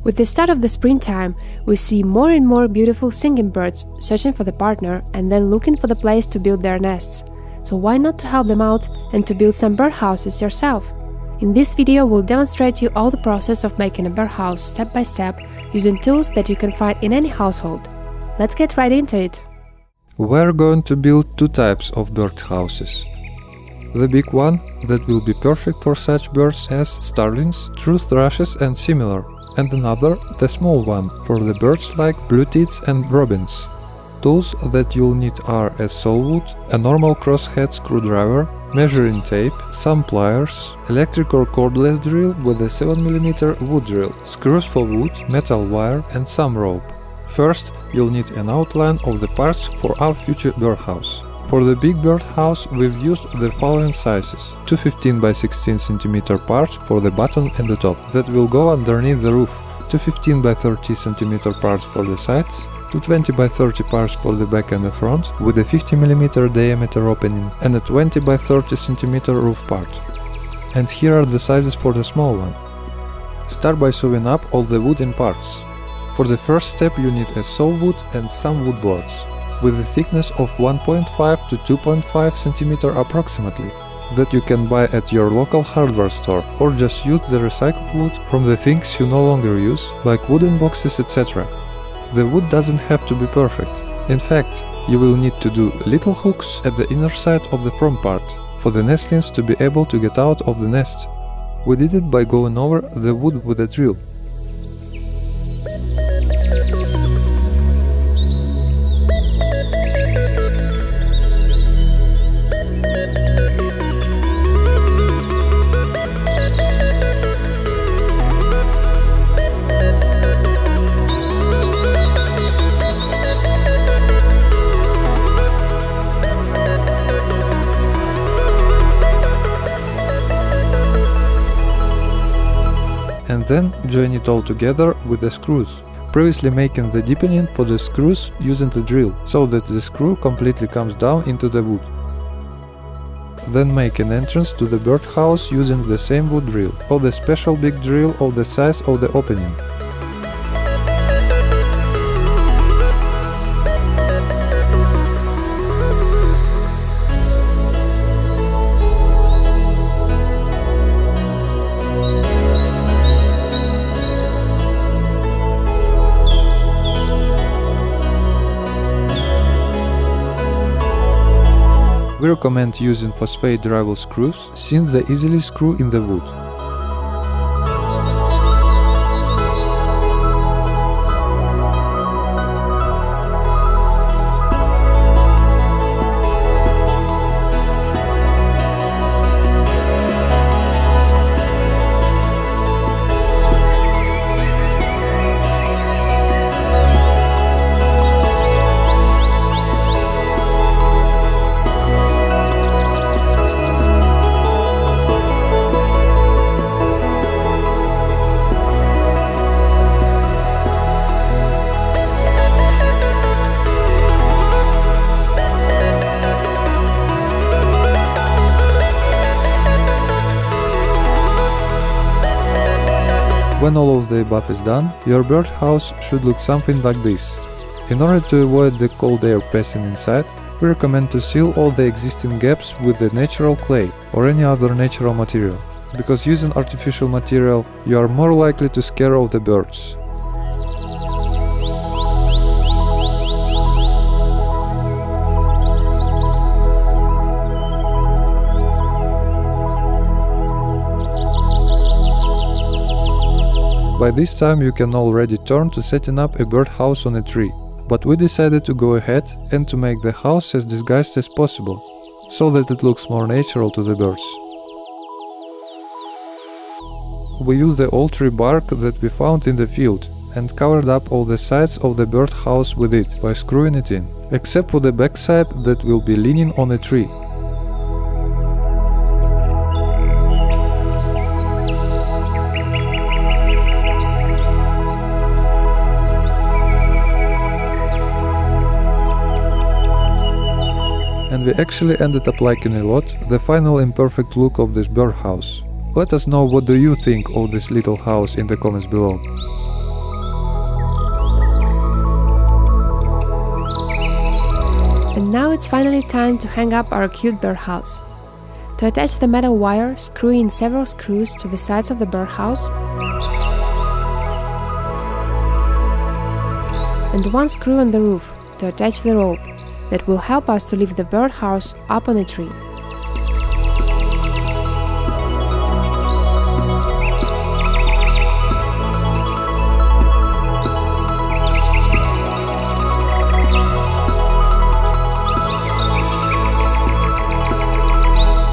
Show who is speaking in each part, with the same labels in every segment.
Speaker 1: With the start of the springtime, we see more and more beautiful singing birds searching for the partner and then looking for the place to build their nests. So why not to help them out and to build some birdhouses yourself? In this video, we'll demonstrate you all the process of making a birdhouse step by step using tools that you can find in any household. Let's get right into it.
Speaker 2: We're going to build two types of birdhouses. The big one that will be perfect for such birds as starlings, true thrushes and similar, and another, the small one, for the birds like blue tits and robins. Tools that you'll need are a sawwood, a normal crosshead screwdriver, measuring tape, some pliers, electric or cordless drill with a 7mm wood drill, screws for wood, metal wire and some rope. First, you'll need an outline of the parts for our future birdhouse. For the big birdhouse, we've used the following sizes: two 15 by 16 cm parts for the bottom and the top that will go underneath the roof, two 15 by 30 cm parts for the sides, two 20 by 30 parts for the back and the front with a 50mm diameter opening, and a 20 by 30 cm roof part. And here are the sizes for the small one. Start by sewing up all the wood in parts. For the first step you need a sawwood and some wood boards, with a thickness of 1.5 to 2.5 cm approximately, that you can buy at your local hardware store, or just use the recycled wood from the things you no longer use, like wooden boxes, etc. The wood doesn't have to be perfect. In fact, you will need to do little hooks at the inner side of the front part, for the nestlings to be able to get out of the nest. We did it by going over the wood with a drill. And then join it all together with the screws, previously making the deepening for the screws using the drill, so that the screw completely comes down into the wood. Then make an entrance to the birdhouse using the same wood drill, or the special big drill of the size of the opening. We recommend using phosphate drywall screws, since they easily screw in the wood. When all of the above is done, your birdhouse should look something like this. In order to avoid the cold air passing inside, we recommend to seal all the existing gaps with the natural clay or any other natural material, because using artificial material, you are more likely to scare off the birds. By this time you can already turn to setting up a birdhouse on a tree, but we decided to go ahead and to make the house as disguised as possible, so that it looks more natural to the birds. We used the old tree bark that we found in the field and covered up all the sides of the birdhouse with it by screwing it in, except for the back side that will be leaning on a tree. and we actually ended up liking a lot the final imperfect look of this birdhouse. Let us know what do you think of this little house in the comments below.
Speaker 1: And now it's finally time to hang up our cute birdhouse. To attach the metal wire, screw in several screws to the sides of the birdhouse and one screw on the roof to attach the rope that will help us to lift the birdhouse up on a tree.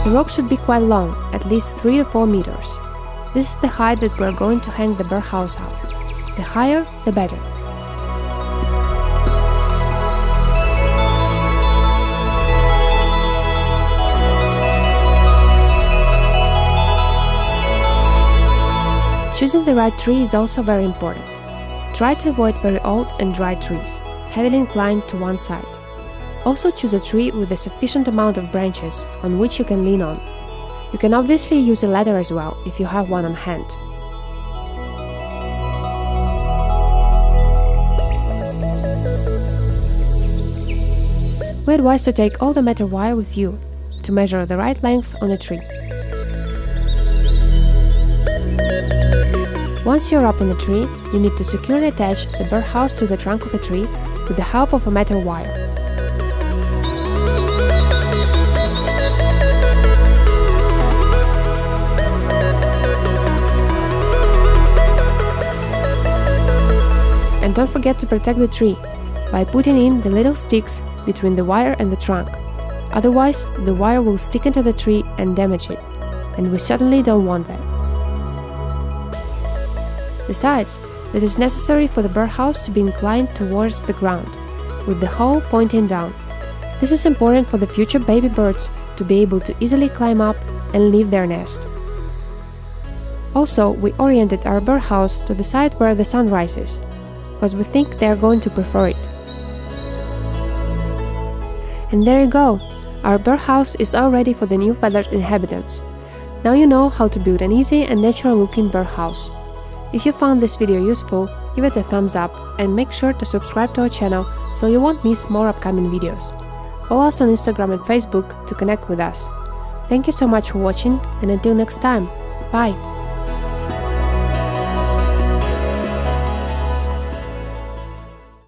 Speaker 1: The rope should be quite long, at least 3 to 4 meters. This is the height that we're going to hang the birdhouse up. The higher, the better. Choosing the right tree is also very important. Try to avoid very old and dry trees, heavily inclined to one side. Also choose a tree with a sufficient amount of branches on which you can lean on. You can obviously use a ladder as well if you have one on hand. We advise to take all the metal wire with you to measure the right length on a tree. Once you're up on the tree, you need to securely attach the birdhouse to the trunk of a tree with the help of a metal wire. And don't forget to protect the tree by putting in the little sticks between the wire and the trunk. Otherwise, the wire will stick into the tree and damage it, and we certainly don't want that. Besides, it is necessary for the birdhouse to be inclined towards the ground, with the hole pointing down. This is important for the future baby birds to be able to easily climb up and leave their nest. Also, we oriented our birdhouse to the side where the sun rises, because we think they are going to prefer it. And there you go! Our birdhouse is all ready for the new feathered inhabitants. Now you know how to build an easy and natural-looking birdhouse. If you found this video useful, give it a thumbs up and make sure to subscribe to our channel so you won't miss more upcoming videos. Follow us on Instagram and Facebook to connect with us. Thank you so much for watching, and until next time, bye!